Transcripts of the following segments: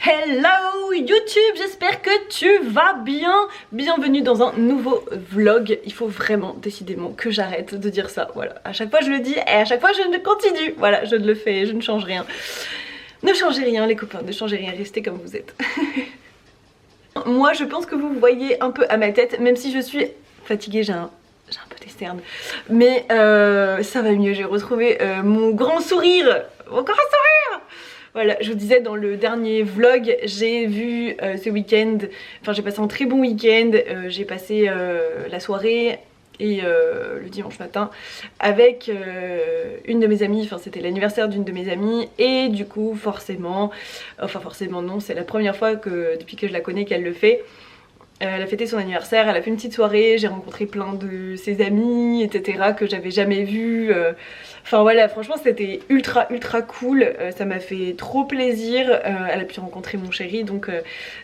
Hello YouTube, j'espère que tu vas bien. Bienvenue dans un nouveau vlog. Il faut vraiment décidément que j'arrête de dire ça. Voilà, à chaque fois je le dis et à chaque fois je ne continue. Voilà, je ne le fais, je ne change rien. Ne changez rien les copains, ne changez rien, restez comme vous êtes. Moi je pense que vous voyez un peu à ma tête, même si je suis fatiguée, j'ai un peu des cernes. Mais ça va mieux, j'ai retrouvé mon grand sourire. Mon grand sourire. Voilà, je vous disais dans le dernier vlog, j'ai vu ce week-end, enfin j'ai passé un très bon week-end, j'ai passé la soirée et le dimanche matin avec une de mes amies, enfin c'était l'anniversaire d'une de mes amies et du coup forcément, enfin forcément non, c'est la première fois que depuis que je la connais qu'elle le fait. Elle a fêté son anniversaire, elle a fait une petite soirée, j'ai rencontré plein de ses amis, etc. que j'avais jamais vu. Enfin voilà, franchement c'était ultra cool, ça m'a fait trop plaisir. Elle a pu rencontrer mon chéri, donc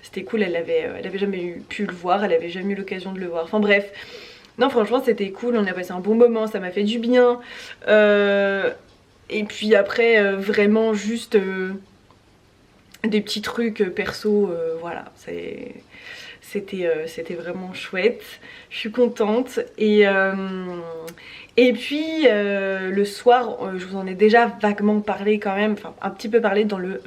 c'était cool, elle avait jamais pu le voir, elle avait jamais eu l'occasion de le voir. Enfin bref, non franchement c'était cool, on a passé un bon moment, ça m'a fait du bien. Et puis après vraiment juste des petits trucs perso, voilà, c'était vraiment chouette, je suis contente. Et puis le soir, je vous en ai déjà vaguement parlé quand même, enfin un petit peu parlé dans le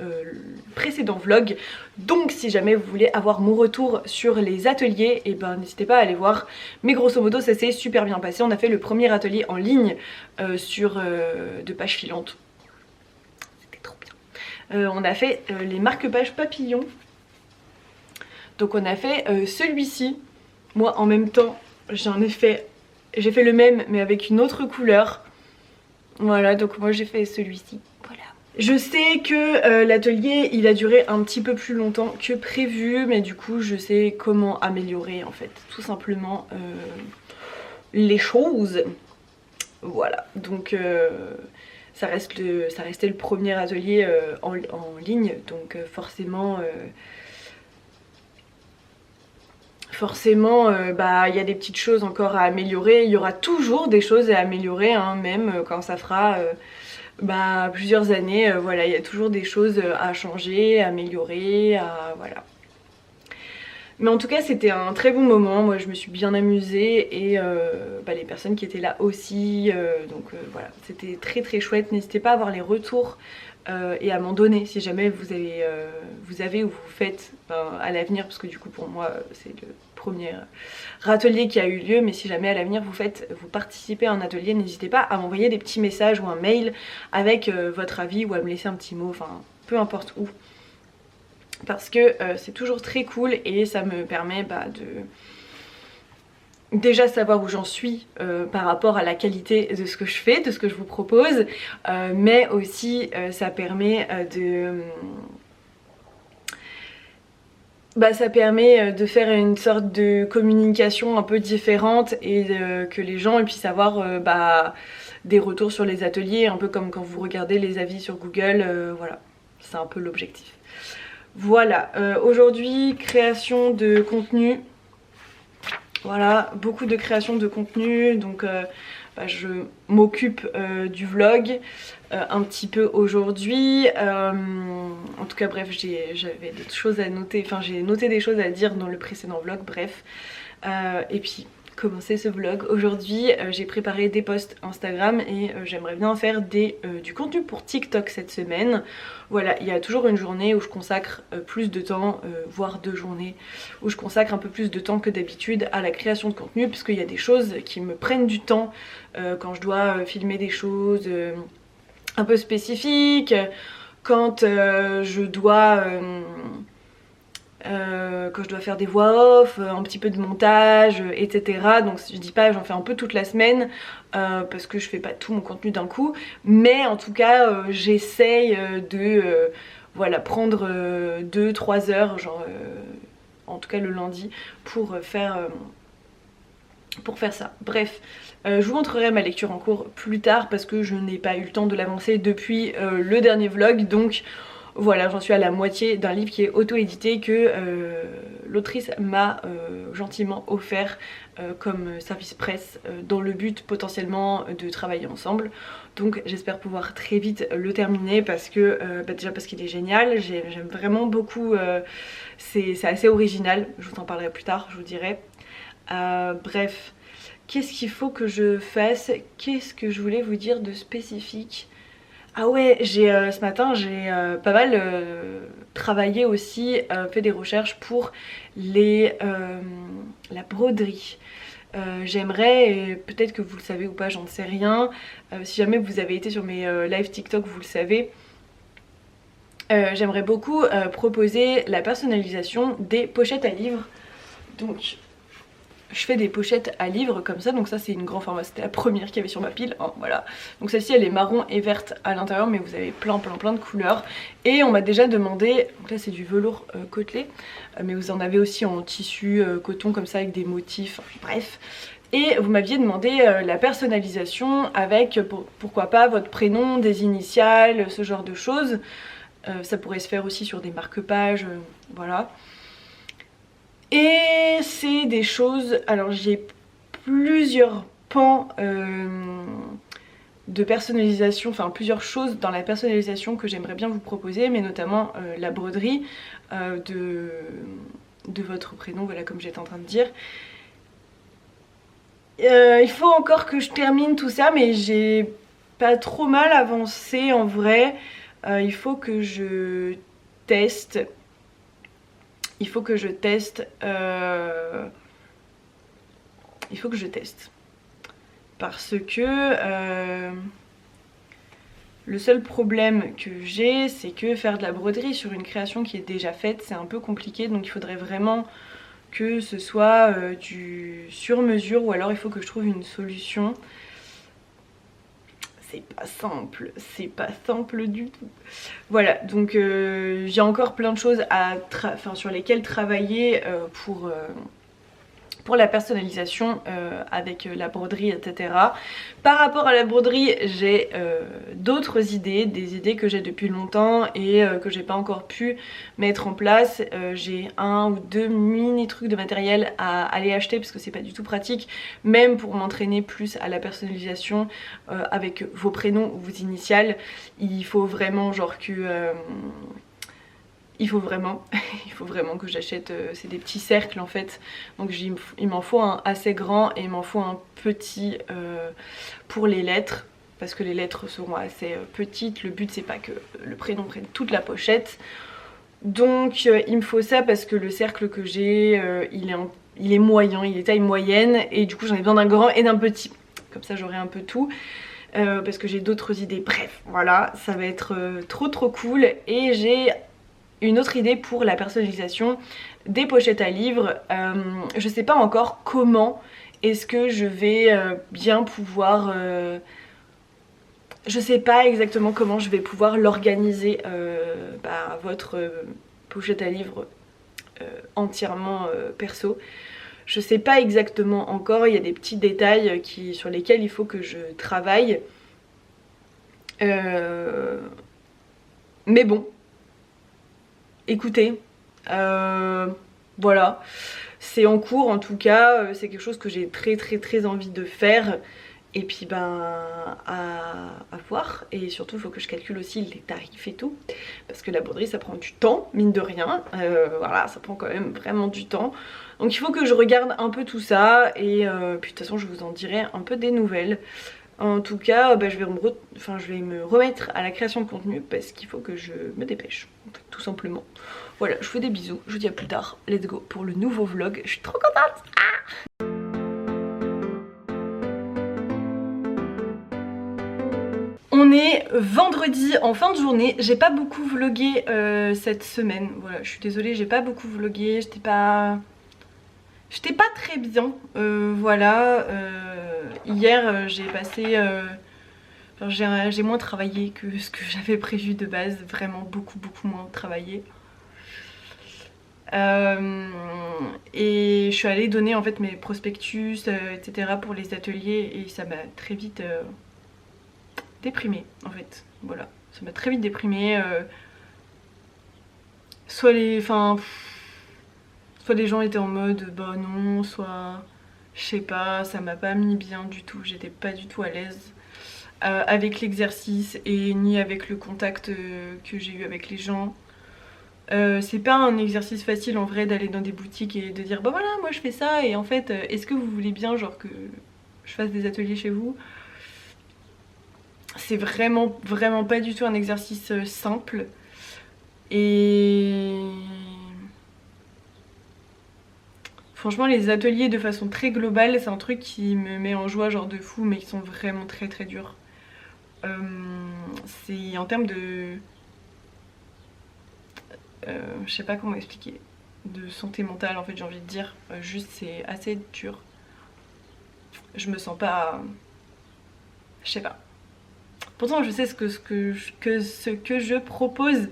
précédent vlog. Donc si jamais vous voulez avoir mon retour sur les ateliers, et ben n'hésitez pas à aller voir. Mais grosso modo ça s'est super bien passé, on a fait le premier atelier en ligne sur de pages filantes. C'était trop bien. On a fait les marque-pages papillons. Donc on a fait celui-ci. Moi en même temps j'ai fait le même mais avec une autre couleur. Voilà, donc moi j'ai fait celui-ci. Voilà. Je sais que l'atelier il a duré un petit peu plus longtemps que prévu, mais du coup je sais comment améliorer en fait tout simplement les choses. Voilà, donc ça restait le premier atelier en ligne, donc forcément bah il y a des petites choses encore à améliorer, il y aura toujours des choses à améliorer hein, même quand ça fera bah, plusieurs années, voilà, il y a toujours des choses à changer, à améliorer, voilà. Mais en tout cas c'était un très bon moment, moi je me suis bien amusée et bah, les personnes qui étaient là aussi, donc voilà, c'était très chouette. N'hésitez pas à avoir les retours et à m'en donner si jamais vous avez ou vous faites à l'avenir, parce que du coup pour moi c'est le premier atelier qui a eu lieu, mais si jamais à l'avenir vous participez à un atelier, n'hésitez pas à m'envoyer des petits messages ou un mail avec votre avis ou à me laisser un petit mot, enfin peu importe où, parce que c'est toujours très cool et ça me permet bah, de déjà savoir où j'en suis par rapport à la qualité de ce que je fais, de ce que je vous propose, mais aussi ça permet ça permet de faire une sorte de communication un peu différente et que les gens puissent avoir des retours sur les ateliers, un peu comme quand vous regardez les avis sur Google, voilà, c'est un peu l'objectif. Voilà, aujourd'hui création de contenu. Voilà, beaucoup de création de contenu, donc je m'occupe du vlog un petit peu aujourd'hui. En tout cas bref, j'avais des choses à noter, enfin j'ai noté des choses à dire dans le précédent vlog, bref. Et puis commencer ce vlog. Aujourd'hui j'ai préparé des posts Instagram et j'aimerais bien faire du contenu pour TikTok cette semaine. Voilà, il y a toujours une journée où je consacre plus de temps, voire 2 journées, où je consacre un peu plus de temps que d'habitude à la création de contenu, parce qu'il y a des choses qui me prennent du temps quand je dois filmer des choses un peu spécifiques, quand je dois faire des voix off, un petit peu de montage, etc. Donc je dis pas j'en fais un peu toute la semaine parce que je fais pas tout mon contenu d'un coup, mais en tout cas j'essaye de voilà, prendre 2-3 heures, genre en tout cas le lundi, pour faire ça. Bref, je vous montrerai ma lecture en cours plus tard parce que je n'ai pas eu le temps de l'avancer depuis le dernier vlog, donc voilà, j'en suis à la moitié d'un livre qui est auto-édité que l'autrice m'a gentiment offert comme service presse dans le but potentiellement de travailler ensemble. Donc j'espère pouvoir très vite le terminer parce que déjà parce qu'il est génial, j'aime vraiment beaucoup, c'est assez original, je vous en parlerai plus tard, je vous dirai. Bref, qu'est-ce qu'il faut que je fasse? Qu'est-ce que je voulais vous dire de spécifique? Ah ouais, ce matin j'ai pas mal travaillé aussi, fait des recherches pour la broderie. J'aimerais, et peut-être que vous le savez ou pas, j'en sais rien, si jamais vous avez été sur mes live TikTok vous le savez, j'aimerais beaucoup proposer la personnalisation des pochettes à livres. Donc je fais des pochettes à livres comme ça, donc ça c'est une grand format, c'était la première qu'il y avait sur ma pile, hein, voilà. Donc celle-ci elle est marron et verte à l'intérieur, mais vous avez plein de couleurs. Et on m'a déjà demandé, donc là c'est du velours côtelé, mais vous en avez aussi en tissu coton comme ça avec des motifs, bref. Et vous m'aviez demandé la personnalisation avec, pourquoi pas, votre prénom, des initiales, ce genre de choses. Ça pourrait se faire aussi sur des marque-pages, voilà. Et c'est des choses, alors j'ai plusieurs pans de personnalisation, enfin plusieurs choses dans la personnalisation que j'aimerais bien vous proposer, mais notamment la broderie de votre prénom, voilà, comme j'étais en train de dire. Il faut encore que je termine tout ça, mais j'ai pas trop mal avancé en vrai. Il faut que je teste. Il faut que je teste. Il faut que je teste. Parce que le seul problème que j'ai, c'est que faire de la broderie sur une création qui est déjà faite, c'est un peu compliqué. Donc il faudrait vraiment que ce soit du sur-mesure, ou alors il faut que je trouve une solution. C'est pas simple du tout. Voilà, donc j'ai encore plein de choses sur lesquelles travailler pour la personnalisation avec la broderie, etc. Par rapport à la broderie, j'ai d'autres idées, des idées que j'ai depuis longtemps et que j'ai pas encore pu mettre en place. J'ai 1 ou 2 mini trucs de matériel à aller acheter parce que c'est pas du tout pratique, même pour m'entraîner plus à la personnalisation avec vos prénoms ou vos initiales. Il faut vraiment genre que... il faut vraiment que j'achète, c'est des petits cercles en fait, donc il m'en faut un assez grand et il m'en faut un petit pour les lettres, parce que les lettres seront assez petites, le but c'est pas que le prénom prenne toute la pochette, donc il me faut ça parce que le cercle que j'ai il est moyen, il est taille moyenne et du coup j'en ai besoin d'un grand et d'un petit, comme ça j'aurai un peu tout. Parce que j'ai d'autres idées, bref voilà, ça va être trop cool. Et j'ai une autre idée pour la personnalisation des pochettes à livres. Je sais pas encore comment est-ce que je vais bien pouvoir... je sais pas exactement comment je vais pouvoir l'organiser, votre pochette à livres entièrement perso. Je sais pas exactement encore, il y a des petits détails sur lesquels il faut que je travaille. Mais bon, écoutez, voilà, c'est en cours en tout cas, c'est quelque chose que j'ai très envie de faire. Et puis à voir, et surtout il faut que je calcule aussi les tarifs et tout, parce que la broderie ça prend du temps, mine de rien, voilà, ça prend quand même vraiment du temps. Donc il faut que je regarde un peu tout ça, et puis de toute façon je vous en dirai un peu des nouvelles. En tout cas, je vais me remettre à la création de contenu parce qu'il faut que je me dépêche, en fait, tout simplement. Voilà, je vous fais des bisous, je vous dis à plus tard, let's go pour le nouveau vlog, je suis trop contente. On est vendredi en fin de journée, j'ai pas beaucoup vlogué cette semaine, voilà, je suis désolée, j'ai pas beaucoup vlogué, j'étais pas très bien, voilà. Hier j'ai passé, j'ai moins travaillé que ce que j'avais prévu de base, vraiment beaucoup moins travaillé. Et je suis allée donner en fait mes prospectus, etc. pour les ateliers, et ça m'a très vite déprimée en fait, voilà, ça m'a très vite déprimée. Soit Soit les gens étaient en mode bah non, soit je sais pas, ça m'a pas mis bien du tout, j'étais pas du tout à l'aise avec l'exercice et ni avec le contact que j'ai eu avec les gens. C'est pas un exercice facile en vrai d'aller dans des boutiques et de dire bah voilà moi je fais ça et en fait est-ce que vous voulez bien genre que je fasse des ateliers chez vous. C'est vraiment pas du tout un exercice simple et franchement les ateliers de façon très globale c'est un truc qui me met en joie genre de fou mais qui sont vraiment très durs. C'est en termes de je sais pas comment expliquer, de santé mentale en fait j'ai envie de dire, juste c'est assez dur. Je me sens pas, je sais pas. Pourtant je sais ce que je propose,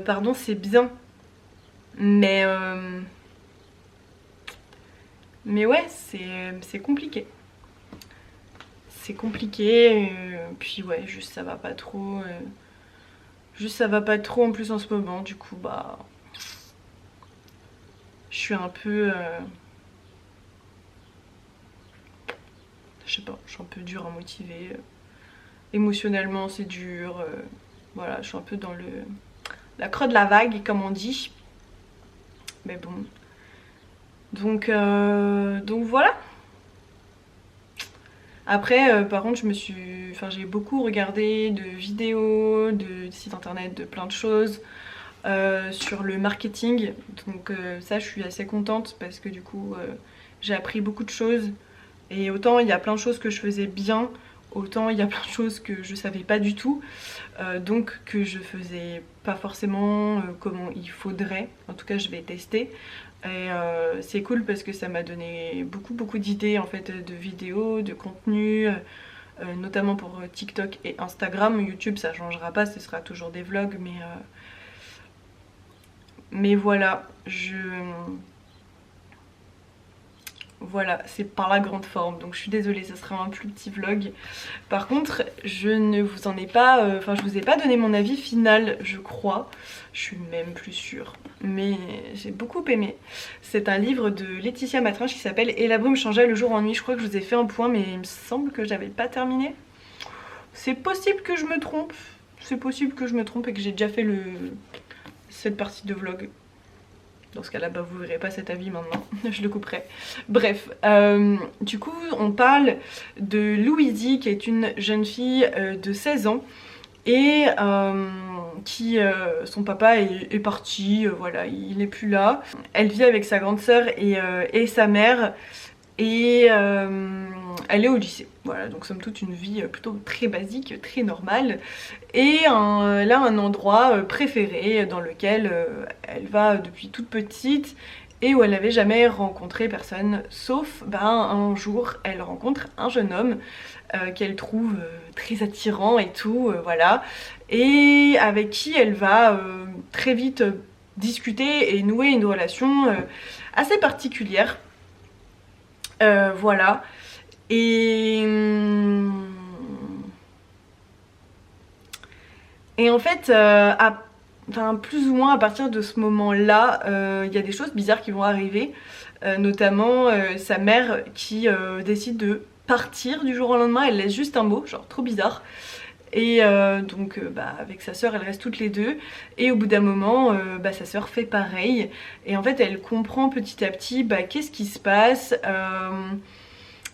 pardon c'est bien, mais ouais c'est compliqué. C'est compliqué, puis ouais juste ça va pas trop. Juste ça va pas trop en plus en ce moment, du coup bah je suis un peu je sais pas, je suis un peu dure à motiver. Émotionnellement c'est dur, voilà je suis un peu dans la creux de la vague comme on dit. Mais bon. Donc voilà. Après par contre j'ai beaucoup regardé de vidéos, de sites internet, de plein de choses sur le marketing. Donc ça je suis assez contente parce que du coup j'ai appris beaucoup de choses. Et autant il y a plein de choses que je faisais bien, autant il y a plein de choses que je savais pas du tout. Donc que je faisais pas forcément comment il faudrait. En tout cas je vais tester. Et c'est cool parce que ça m'a donné beaucoup d'idées en fait de vidéos, de contenu, notamment pour TikTok et Instagram. YouTube ça changera pas, ce sera toujours des vlogs, mais voilà, voilà, c'est par la grande forme, donc je suis désolée, ça sera un plus petit vlog. Par contre, je ne vous en ai pas, je vous ai pas donné mon avis final, je crois. Je suis même plus sûre, mais j'ai beaucoup aimé. C'est un livre de Laetitia Matrinche qui s'appelle Et la brume changea le jour en nuit. Je crois que je vous ai fait un point, mais il me semble que j'avais pas terminé. C'est possible que je me trompe. C'est possible que je me trompe et que j'ai déjà fait cette partie de vlog. Dans ce cas-là, bah, vous verrez pas cet avis maintenant, je le couperai. Bref, du coup, on parle de Louisie, qui est une jeune fille de 16 ans et qui, son papa est parti, voilà, il n'est plus là. Elle vit avec sa grande sœur et sa mère et elle est au lycée. Voilà, donc somme toute une vie plutôt très basique, très normale. Et elle a un endroit préféré dans lequel elle va depuis toute petite et où elle n'avait jamais rencontré personne, sauf un jour elle rencontre un jeune homme qu'elle trouve très attirant et tout, voilà, et avec qui elle va très vite discuter et nouer une relation assez particulière. Voilà. Et en fait, plus ou moins à partir de ce moment-là, il y a des choses bizarres qui vont arriver, notamment sa mère qui décide de partir du jour au lendemain, elle laisse juste un mot, genre trop bizarre. Et donc avec sa sœur, elles restent toutes les deux. Et au bout d'un moment, sa sœur fait pareil. Et en fait, elle comprend petit à petit qu'est-ce qui se passe.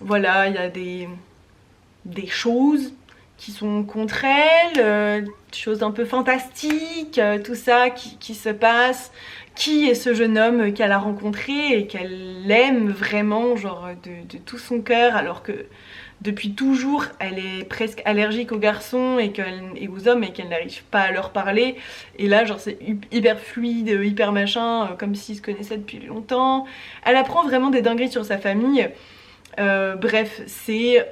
Voilà, il y a des choses qui sont contre elle, choses un peu fantastiques, tout ça qui se passe. Qui est ce jeune homme qu'elle a rencontré et qu'elle aime vraiment, genre de tout son cœur, alors que depuis toujours elle est presque allergique aux garçons et aux hommes et qu'elle n'arrive pas à leur parler. Et là genre c'est hyper fluide, hyper machin, comme s'ils se connaissaient depuis longtemps. Elle apprend vraiment des dingueries sur sa famille. Bref, c'est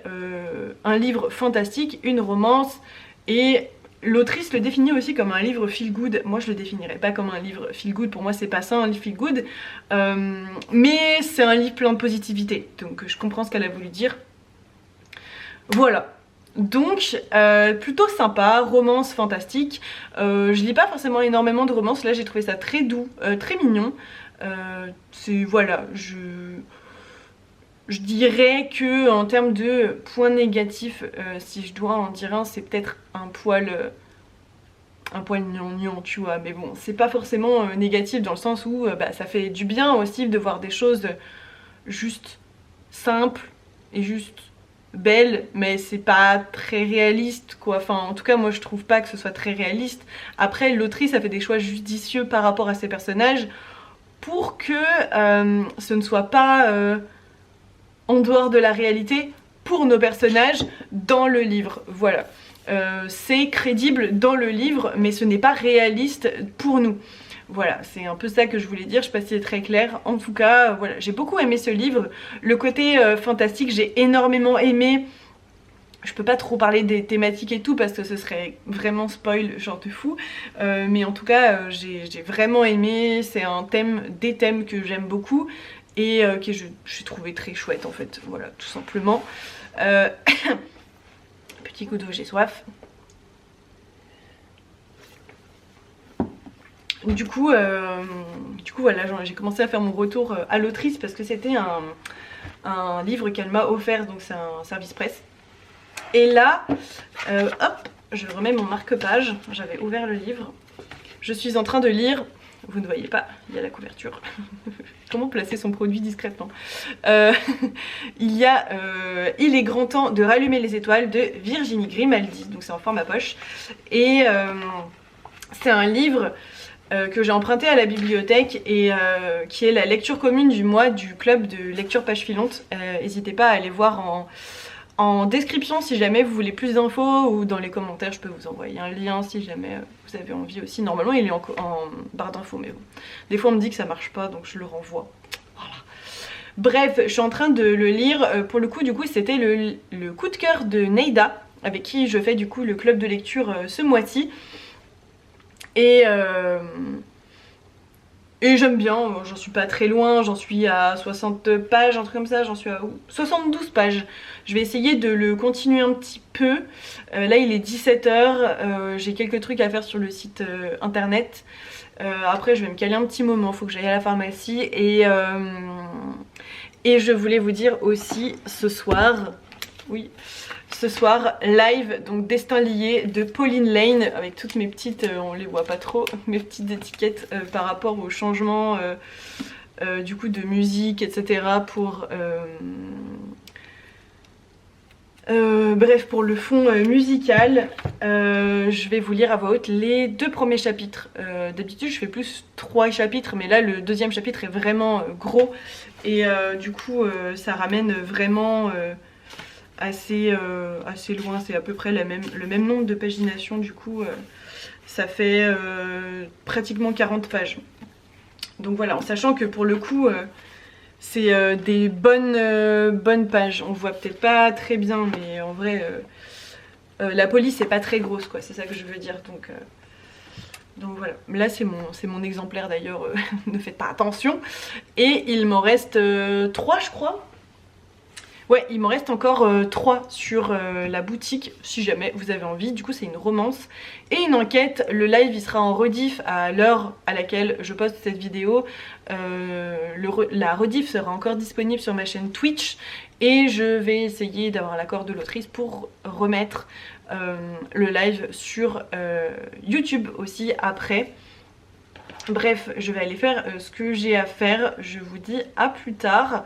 un livre fantastique, une romance, et l'autrice le définit aussi comme un livre feel good. Moi je le définirais pas comme un livre feel good, pour moi c'est pas ça un livre feel good, mais c'est un livre plein de positivité, donc je comprends ce qu'elle a voulu dire. Voilà. Donc plutôt sympa, romance fantastique. Je lis pas forcément énormément de romances, là j'ai trouvé ça très doux, très mignon. Voilà, je dirais que en termes de points négatifs, si je dois en dire un, c'est peut-être un poil gnangnan, tu vois, mais bon, c'est pas forcément négatif dans le sens où bah, ça fait du bien aussi de voir des choses juste simples et juste belles, mais c'est pas très réaliste quoi, enfin en tout cas moi je trouve pas que ce soit très réaliste. Après l'autrice a fait des choix judicieux par rapport à ses personnages pour que ce ne soit pas en dehors de la réalité pour nos personnages dans le livre, voilà. C'est crédible dans le livre mais ce n'est pas réaliste pour nous. Voilà, c'est un peu ça que je voulais dire, je sais pas si c'est très clair. En tout cas, voilà, j'ai beaucoup aimé ce livre. Le côté fantastique, j'ai énormément aimé. Je peux pas trop parler des thématiques et tout parce que ce serait vraiment spoil, genre de fou. Mais en tout cas, j'ai vraiment aimé. C'est un thème, des thèmes que j'aime beaucoup et que j'ai trouvé très chouette en fait. Voilà, tout simplement. Petit coup d'eau, j'ai soif. Du coup voilà, j'ai commencé à faire mon retour à l'autrice parce que c'était un livre qu'elle m'a offert, donc c'est un service presse. Et là, hop, je remets mon marque-page, j'avais ouvert le livre. Je suis en train de lire, vous ne voyez pas, il y a la couverture. Comment placer son produit discrètement. Il est grand temps de rallumer les étoiles de Virginie Grimaldi, donc c'est en format poche. Et c'est un livre que j'ai emprunté à la bibliothèque et qui est la lecture commune du mois du club de lecture page filante. N'hésitez pas à aller voir en description si jamais vous voulez plus d'infos, ou dans les commentaires je peux vous envoyer un lien si jamais vous avez envie aussi. Normalement il est en barre d'infos mais bon, des fois on me dit que ça marche pas donc je le renvoie. Voilà. Bref, je suis en train de le lire. Pour le coup du coup c'était le coup de cœur de Neida avec qui je fais du coup le club de lecture ce mois-ci. Et j'aime bien, j'en suis pas très loin, j'en suis à 60 pages, un truc comme ça, j'en suis à 72 pages. Je vais essayer de le continuer un petit peu. Là il est 17h, j'ai quelques trucs à faire sur le site internet. Après je vais me caler un petit moment, faut que j'aille à la pharmacie. Et je voulais vous dire aussi ce soir, oui, ce soir live donc Destin lié de Pauline Lane avec toutes mes petites, on les voit pas trop, mes petites étiquettes par rapport au changement du coup de musique etc pour bref pour le fond musical. Je vais vous lire à voix haute les 2 premiers chapitres. D'habitude je fais plus 3 chapitres mais là le 2e chapitre est vraiment gros et du coup ça ramène vraiment assez loin, c'est à peu près le même nombre de pagination, du coup ça fait pratiquement 40 pages. Donc voilà, en sachant que pour le coup c'est des bonnes pages. On voit peut-être pas très bien mais en vrai la police est pas très grosse quoi, c'est ça que je veux dire. Donc voilà, là c'est mon exemplaire d'ailleurs, ne faites pas attention. Et il m'en reste 3 je crois. Ouais, il m'en reste encore 3 sur la boutique si jamais vous avez envie. Du coup c'est une romance et une enquête. Le live il sera en rediff à l'heure à laquelle je poste cette vidéo. La rediff sera encore disponible sur ma chaîne Twitch. Et je vais essayer d'avoir l'accord de l'autrice pour remettre le live sur YouTube aussi après. Bref, je vais aller faire ce que j'ai à faire. Je vous dis à plus tard.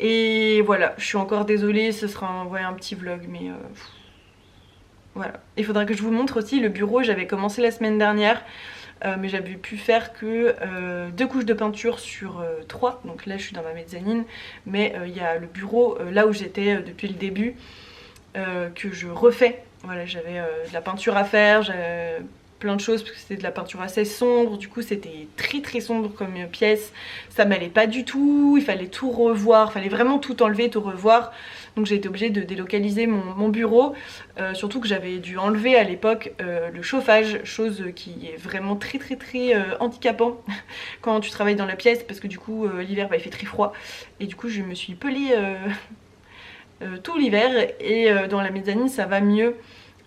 Et voilà, je suis encore désolée, ce sera un petit vlog, mais voilà. Il faudra que je vous montre aussi le bureau. J'avais commencé la semaine dernière, mais j'avais pu faire que 2 couches de peinture sur 3. Donc là je suis dans ma mezzanine, mais il y a le bureau là où j'étais depuis le début que je refais. Voilà, j'avais de la peinture à faire, j'avais plein de choses parce que c'était de la peinture assez sombre, du coup c'était très sombre comme pièce, ça m'allait pas du tout, il fallait tout revoir, il fallait vraiment tout enlever, tout revoir, donc j'ai été obligée de délocaliser mon bureau, surtout que j'avais dû enlever à l'époque le chauffage, chose qui est vraiment très handicapant quand tu travailles dans la pièce parce que du coup l'hiver il fait très froid et du coup je me suis pelée tout l'hiver et dans la mezzanine ça va mieux.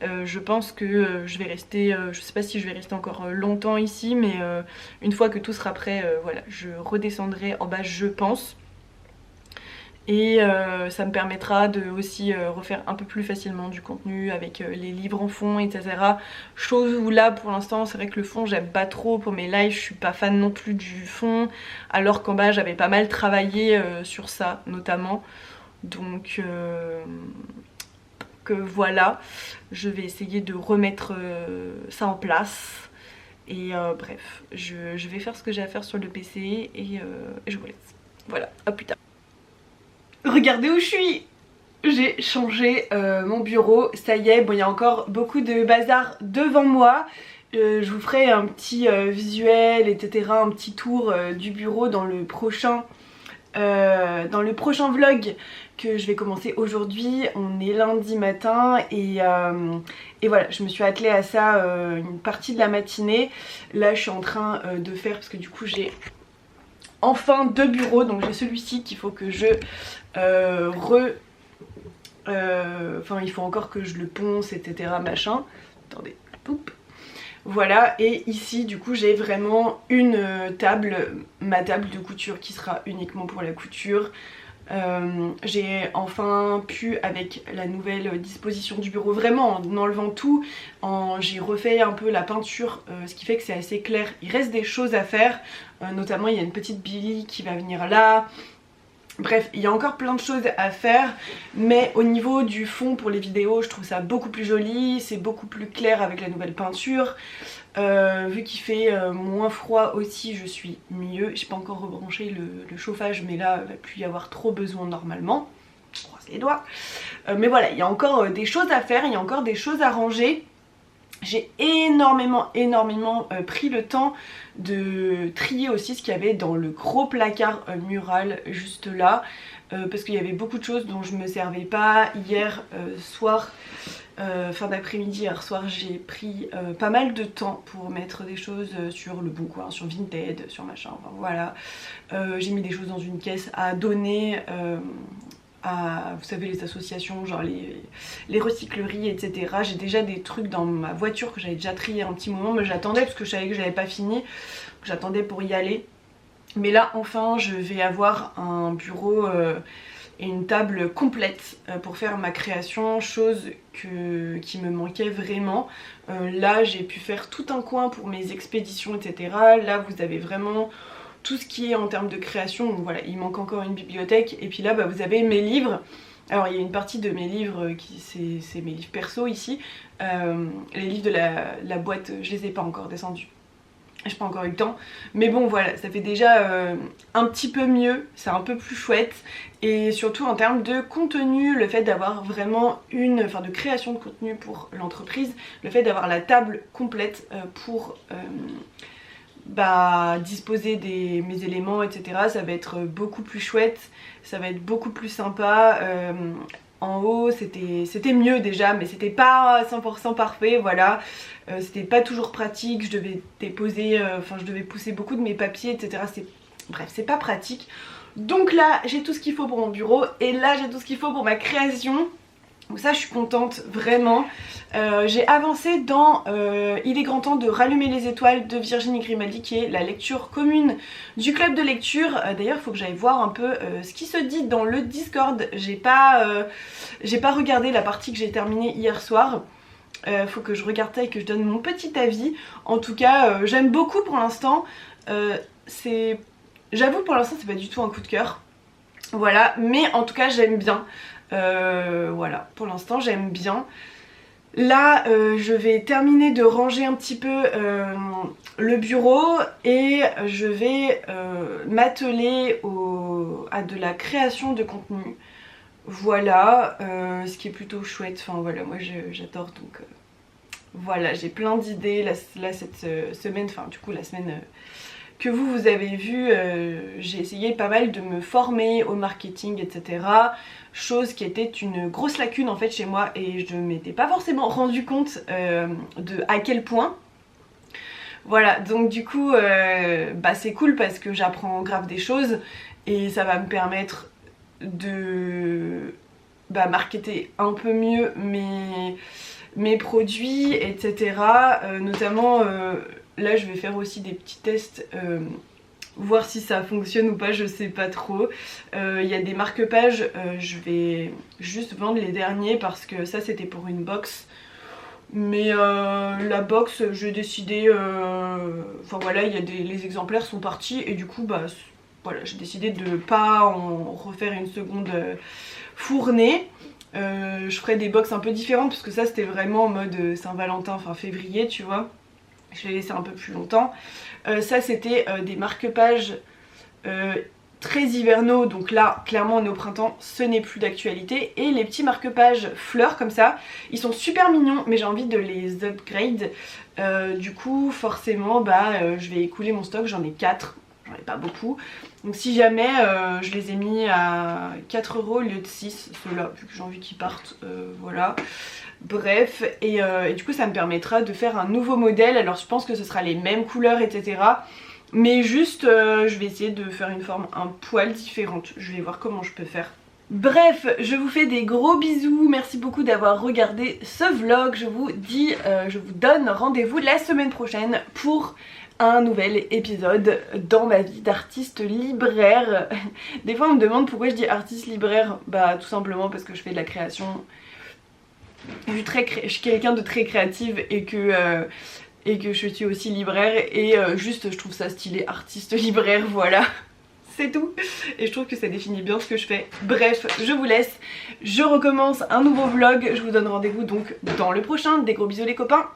Je pense que je vais rester, je sais pas si je vais rester encore longtemps ici, mais une fois que tout sera prêt, voilà, je redescendrai en bas, je pense. Et ça me permettra de aussi refaire un peu plus facilement du contenu avec les livres en fond, etc. Chose où là pour l'instant c'est vrai que le fond j'aime pas trop pour mes lives, je suis pas fan non plus du fond, alors qu'en bas j'avais pas mal travaillé sur ça notamment. Donc que voilà, je vais essayer de remettre ça en place. Et bref, je vais faire ce que j'ai à faire sur le PC et je vous laisse. Voilà, à plus tard. Regardez où je suis! J'ai changé mon bureau, ça y est, bon il y a encore beaucoup de bazar devant moi. Je vous ferai un petit visuel, etc., un petit tour du bureau dans le prochain vlog que je vais commencer aujourd'hui. On est lundi matin et voilà, je me suis attelée à ça une partie de la matinée. Là je suis en train de faire, parce que du coup j'ai enfin deux bureaux, donc j'ai celui-ci qu'il faut que je enfin il faut encore que je le ponce, etc., machin. Attendez, poup. Voilà, et ici du coup j'ai vraiment une table, ma table de couture qui sera uniquement pour la couture. J'ai enfin pu, avec la nouvelle disposition du bureau, vraiment en enlevant tout, j'ai refait un peu la peinture, ce qui fait que c'est assez clair. Il reste des choses à faire, notamment il y a une petite Billy qui va venir là. Bref, il y a encore plein de choses à faire, mais au niveau du fond pour les vidéos, je trouve ça beaucoup plus joli, c'est beaucoup plus clair avec la nouvelle peinture. Vu qu'il fait moins froid aussi, je suis mieux. J'ai pas encore rebranché le chauffage, mais là, il va plus y avoir trop besoin normalement. Je croise les doigts. Mais voilà, il y a encore des choses à faire, il y a encore des choses à ranger. J'ai énormément pris le temps de trier aussi ce qu'il y avait dans le gros placard mural juste là, parce qu'il y avait beaucoup de choses dont je me servais pas. Hier soir, fin d'après-midi, hier soir, j'ai pris pas mal de temps pour mettre des choses sur le Bon Coin, sur Vinted, sur machin, enfin voilà. J'ai mis des choses dans une caisse à donner à, vous savez, les associations, genre les recycleries, etc. J'ai déjà des trucs dans ma voiture que j'avais déjà trié un petit moment, mais j'attendais parce que je savais que j'avais pas fini, j'attendais pour y aller. Mais là enfin je vais avoir un bureau et une table complète pour faire ma création, chose qui me manquait vraiment. Là j'ai pu faire tout un coin pour mes expéditions, etc. Là vous avez vraiment tout ce qui est en termes de création, donc voilà, il manque encore une bibliothèque. Et puis là bah, vous avez mes livres. Alors il y a une partie de mes livres qui c'est mes livres perso ici. Les livres de la boîte, je les ai pas encore descendus, j'ai pas encore eu le temps, mais bon voilà, ça fait déjà un petit peu mieux, c'est un peu plus chouette. Et surtout en termes de contenu, le fait d'avoir vraiment de création de contenu pour l'entreprise, le fait d'avoir la table complète pour disposer mes éléments, etc. Ça va être beaucoup plus chouette, ça va être beaucoup plus sympa. En haut c'était mieux déjà, mais c'était pas 100% parfait, voilà. C'était pas toujours pratique, je devais déposer, je devais pousser beaucoup de mes papiers, etc. Bref, c'est pas pratique. Donc là j'ai tout ce qu'il faut pour mon bureau, et là j'ai tout ce qu'il faut pour ma création. Donc ça je suis contente vraiment. J'ai avancé dans Il est grand temps de rallumer les étoiles de Virginie Grimaldi, qui est la lecture commune du club de lecture. D'ailleurs il faut que j'aille voir un peu ce qui se dit dans le Discord. J'ai pas regardé la partie que j'ai terminée hier soir. Faut que je regarde ça et que je donne mon petit avis. En tout cas j'aime beaucoup pour l'instant. J'avoue pour l'instant c'est pas du tout un coup de cœur. Voilà, mais en tout cas j'aime bien. Voilà, pour l'instant j'aime bien. Là je vais terminer de ranger un petit peu le bureau, et je vais m'atteler à de la création de contenu. Voilà, ce qui est plutôt chouette. Enfin voilà, moi j'adore, donc voilà, j'ai plein d'idées. Là cette semaine, enfin du coup la semaine que vous avez vu, j'ai essayé pas mal de me former au marketing, etc. Chose qui était une grosse lacune en fait chez moi, et je ne m'étais pas forcément rendu compte de à quel point. Voilà, donc du coup c'est cool parce que j'apprends grave des choses, et ça va me permettre de marketer un peu mieux mes produits, etc. Notamment là je vais faire aussi des petits tests, voir si ça fonctionne ou pas, je sais pas trop. Il y a des marque-pages, je vais juste vendre les derniers parce que ça c'était pour une box. Mais la box, j'ai décidé, enfin voilà, les exemplaires sont partis et du coup bah voilà, j'ai décidé de pas en refaire une seconde fournée. Je ferai des box un peu différentes parce que ça c'était vraiment en mode Saint-Valentin, enfin février tu vois. Je l'ai laissé un peu plus longtemps. Ça c'était des marque-pages très hivernaux, donc là clairement on est au printemps, ce n'est plus d'actualité. Et les petits marque-pages fleurs comme ça, ils sont super mignons mais j'ai envie de les upgrade. Du coup forcément bah je vais écouler mon stock, j'en ai 4, j'en ai pas beaucoup. Donc si jamais je les ai mis à 4 € au lieu de 6, ceux-là, vu que j'ai envie qu'ils partent, voilà. Bref, et du coup ça me permettra de faire un nouveau modèle. Alors je pense que ce sera les mêmes couleurs, etc. Mais juste, je vais essayer de faire une forme un poil différente. Je vais voir comment je peux faire. Bref, je vous fais des gros bisous. Merci beaucoup d'avoir regardé ce vlog. Je vous dis, je vous donne rendez-vous la semaine prochaine pour un nouvel épisode dans ma vie d'artiste libraire. Des fois on me demande pourquoi je dis artiste libraire. Bah tout simplement parce que je fais de la création. Je suis quelqu'un de très créative et que je suis aussi libraire et juste je trouve ça stylé, artiste libraire, voilà. C'est tout. Et je trouve que ça définit bien ce que je fais. Bref, je vous laisse. Je recommence un nouveau vlog. Je vous donne rendez-vous donc dans le prochain. Des gros bisous les copains.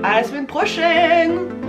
À la semaine prochaine.